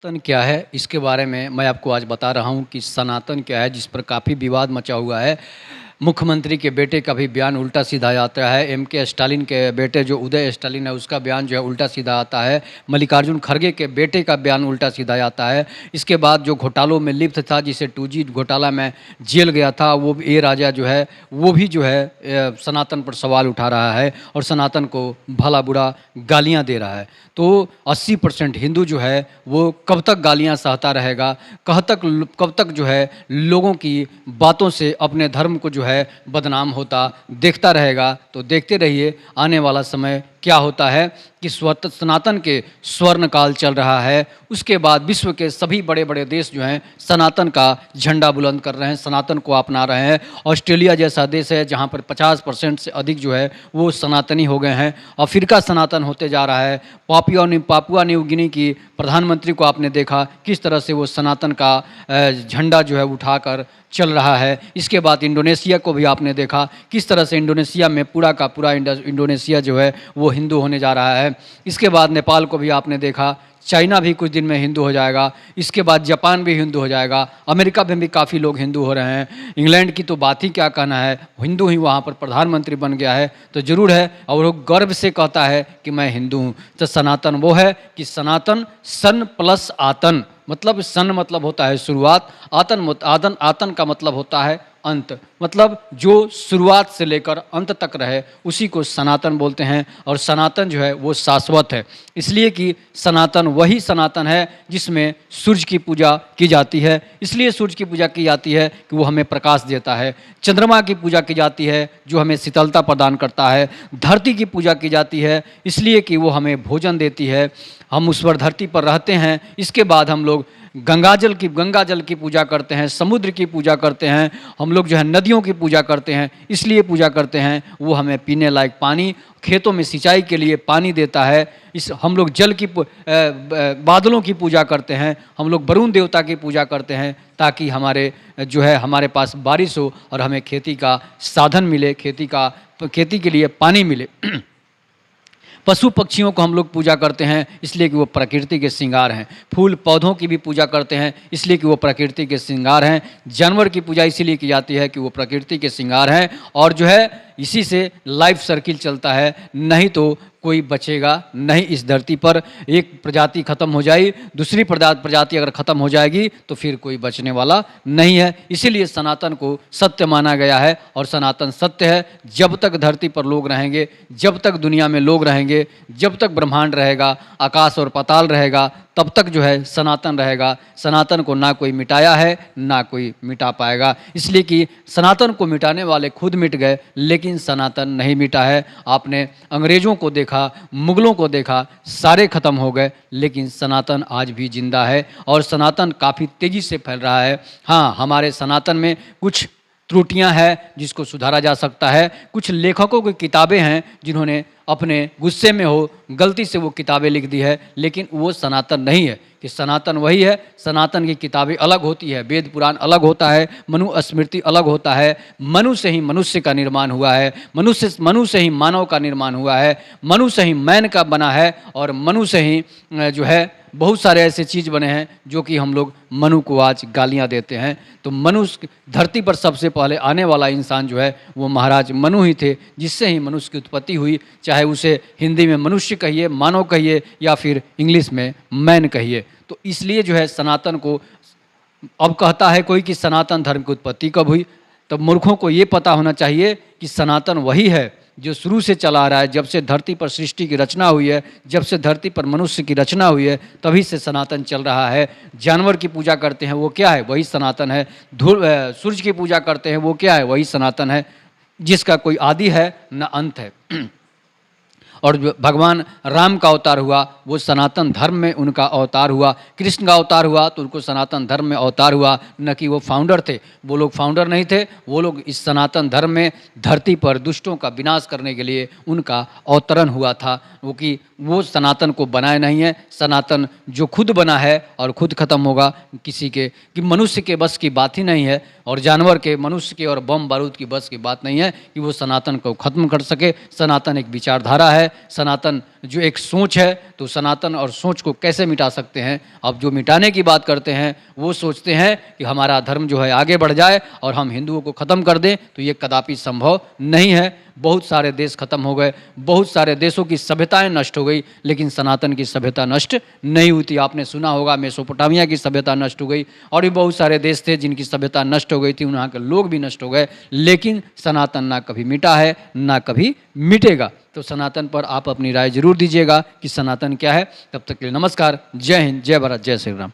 सनातन क्या है, इसके बारे में मैं आपको आज बता रहा हूँ कि सनातन क्या है, जिस पर काफ़ी विवाद मचा हुआ है। मुख्यमंत्री के बेटे का भी बयान उल्टा सीधा आता है। एमके स्टालिन के बेटे जो उदय स्टालिन है, उसका बयान जो है उल्टा सीधा आता है। मल्लिकार्जुन खड़गे के बेटे का बयान उल्टा सीधा आता है। इसके बाद जो घोटालों में लिप्त था, जिसे 2G घोटाला में जेल गया था, वो भी ए राजा जो है, वो भी जो है सनातन पर सवाल उठा रहा है और सनातन को भला बुरा गालियाँ दे रहा है। तो 80% हिंदू जो है वो कब तक गालियाँ सहता रहेगा, कब तक जो है लोगों की बातों से अपने धर्म को जो है बदनाम होता देखता रहेगा। तो देखते रहिए आने वाला समय क्या होता है कि सनातन के स्वर्ण काल चल रहा है। उसके बाद विश्व के सभी बड़े बड़े देश जो हैं सनातन का झंडा बुलंद कर रहे हैं, सनातन को अपना रहे हैं। ऑस्ट्रेलिया जैसा देश है जहाँ पर 50% से अधिक जो है वो सनातनी हो गए हैं। अफ्रीका सनातन होते जा रहा है। पापुआ न्यू गिनी की प्रधानमंत्री को आपने देखा किस तरह से वो सनातन का झंडा जो है उठाकर चल रहा है। इसके बाद इंडोनेशिया को भी आपने देखा किस तरह से इंडोनेशिया में पूरा का पूरा इंडोनेशिया जो है वो हिंदू होने जा रहा है। इसके बाद नेपाल को भी आपने देखा, चाइना भी कुछ दिन में हिंदू हो जाएगा। इसके बाद जापान भी हिंदू हो जाएगा। अमेरिका में भी काफ़ी लोग हिंदू हो रहे हैं। इंग्लैंड की तो बात ही क्या कहना है, हिंदू ही वहाँ पर प्रधानमंत्री बन गया है। तो ज़रूर है और वो गर्व से कहता है कि मैं हिंदू हूँ। तो सनातन वो है कि सनातन सन प्लस आतन, मतलब सन मतलब होता है शुरुआत, आतन का मतलब होता है अंत, मतलब जो शुरुआत से लेकर अंत तक रहे उसी को सनातन बोलते हैं। और सनातन जो है वो शाश्वत है, इसलिए कि सनातन वही सनातन है जिसमें सूर्य की पूजा की जाती है। इसलिए सूर्य की पूजा की जाती है कि वो हमें प्रकाश देता है। चंद्रमा की पूजा की जाती है जो हमें शीतलता प्रदान करता है। धरती की पूजा की जाती है इसलिए कि वो हमें भोजन देती है, हम उस पर धरती पर रहते हैं। इसके बाद हम लोग गंगा जल की पूजा करते हैं, समुद्र की पूजा करते हैं, हम लोग जो है नदियों की पूजा करते हैं। इसलिए पूजा करते हैं वो हमें पीने लायक पानी, खेतों में सिंचाई के लिए पानी देता है। हम लोग जल की बादलों की पूजा करते हैं, हम लोग वरुण देवता की पूजा करते हैं ताकि हमारे पास बारिश हो और हमें खेती का साधन मिले, खेती के लिए पानी मिले। पशु पक्षियों को हम लोग पूजा करते हैं इसलिए कि वो प्रकृति के श्रृंगार हैं। फूल पौधों की भी पूजा करते हैं इसलिए कि वो प्रकृति के श्रृंगार हैं। जानवर की पूजा इसीलिए की जाती है कि वो प्रकृति के श्रृंगार हैं। और जो है इसी से लाइफ सर्किल चलता है, नहीं तो कोई बचेगा नहीं इस धरती पर। एक प्रजाति खत्म हो जाए, दूसरी प्रजाति अगर खत्म हो जाएगी तो फिर कोई बचने वाला नहीं है। इसीलिए सनातन को सत्य माना गया है और सनातन सत्य है। जब तक धरती पर लोग रहेंगे, जब तक दुनिया में लोग रहेंगे, जब तक ब्रह्मांड रहेगा, आकाश और पाताल रहेगा, तब तक जो है सनातन रहेगा। सनातन को ना कोई मिटाया है ना कोई मिटा पाएगा, इसलिए कि सनातन को मिटाने वाले खुद मिट गए लेकिन सनातन नहीं मिटा है। आपने अंग्रेज़ों को देखा, मुगलों को देखा, सारे खत्म हो गए लेकिन सनातन आज भी जिंदा है और सनातन काफ़ी तेज़ी से फैल रहा है। हाँ, हमारे सनातन में कुछ त्रुटियां हैं जिसको सुधारा जा सकता है। कुछ लेखकों की किताबें हैं जिन्होंने अपने गुस्से में हो गलती से वो किताबें लिख दी है, लेकिन वो सनातन नहीं है। कि सनातन वही है, सनातन की किताबें अलग होती है, वेद पुराण अलग होता है, मनु स्मृति अलग होता है। मनु से ही मनुष्य का निर्माण हुआ है, मनु से ही मानव का निर्माण हुआ है, मनु से ही मैन का बना है और मनु से ही जो है बहुत सारे ऐसे चीज़ बने हैं जो कि हम लोग मनु को आज गालियां देते हैं। तो मनुष्य धरती पर सबसे पहले आने वाला इंसान जो है वो महाराज मनु ही थे, जिससे ही मनुष्य की उत्पत्ति हुई। चाहे उसे हिंदी में मनुष्य कहिए, मानव कहिए या फिर इंग्लिश में मैन कहिए। तो इसलिए जो है सनातन को अब कहता है कोई कि सनातन धर्म की उत्पत्ति कब हुई, तो मूर्खों को ये पता होना चाहिए कि सनातन वही है जो शुरू से चला आ रहा है। जब से धरती पर सृष्टि की रचना हुई है, जब से धरती पर मनुष्य की रचना हुई है, तभी से सनातन चल रहा है। जानवर की पूजा करते हैं वो क्या है, वही सनातन है। सूर्य की पूजा करते हैं वो क्या है, वही सनातन है, जिसका कोई आदि है न अंत है। और जो भगवान राम का अवतार हुआ वो सनातन धर्म में उनका अवतार हुआ। कृष्ण का अवतार हुआ तो उनको सनातन धर्म में अवतार हुआ, न कि वो फाउंडर थे। वो लोग फाउंडर नहीं थे, वो लोग इस सनातन धर्म में धरती पर दुष्टों का विनाश करने के लिए उनका अवतरण हुआ था। वो कि वो सनातन को बनाए नहीं है। सनातन जो खुद बना है और खुद खत्म होगा, किसी के कि मनुष्य के बस की बात ही नहीं है और जानवर के, मनुष्य के और बम बारूद की बस की बात नहीं है कि वो सनातन को खत्म कर सके। सनातन एक विचारधारा है, है। सनातन जो एक सोच है, तो सनातन और सोच को कैसे मिटा सकते हैं? अब जो मिटाने की बात करते हैं वो सोचते हैं कि हमारा धर्म जो है आगे बढ़ जाए और हम हिंदुओं को ख़त्म कर दें, तो ये कदापि संभव नहीं है। बहुत सारे देश खत्म हो गए, बहुत सारे देशों की सभ्यताएं नष्ट हो गई, लेकिन सनातन की सभ्यता नष्ट नहीं हुई थी। आपने सुना होगा मेसोपोटामिया की सभ्यता नष्ट हो गई, और भी बहुत सारे देश थे जिनकी सभ्यता नष्ट हो गई थी, वहाँ के लोग भी नष्ट हो गए, लेकिन सनातन ना कभी मिटा है, ना कभी मिटेगा। तो सनातन पर आप अपनी राय जरूर दीजिएगा कि सनातन क्या है। तब तक के लिए नमस्कार, जय हिंद, जय भारत, जय श्री राम।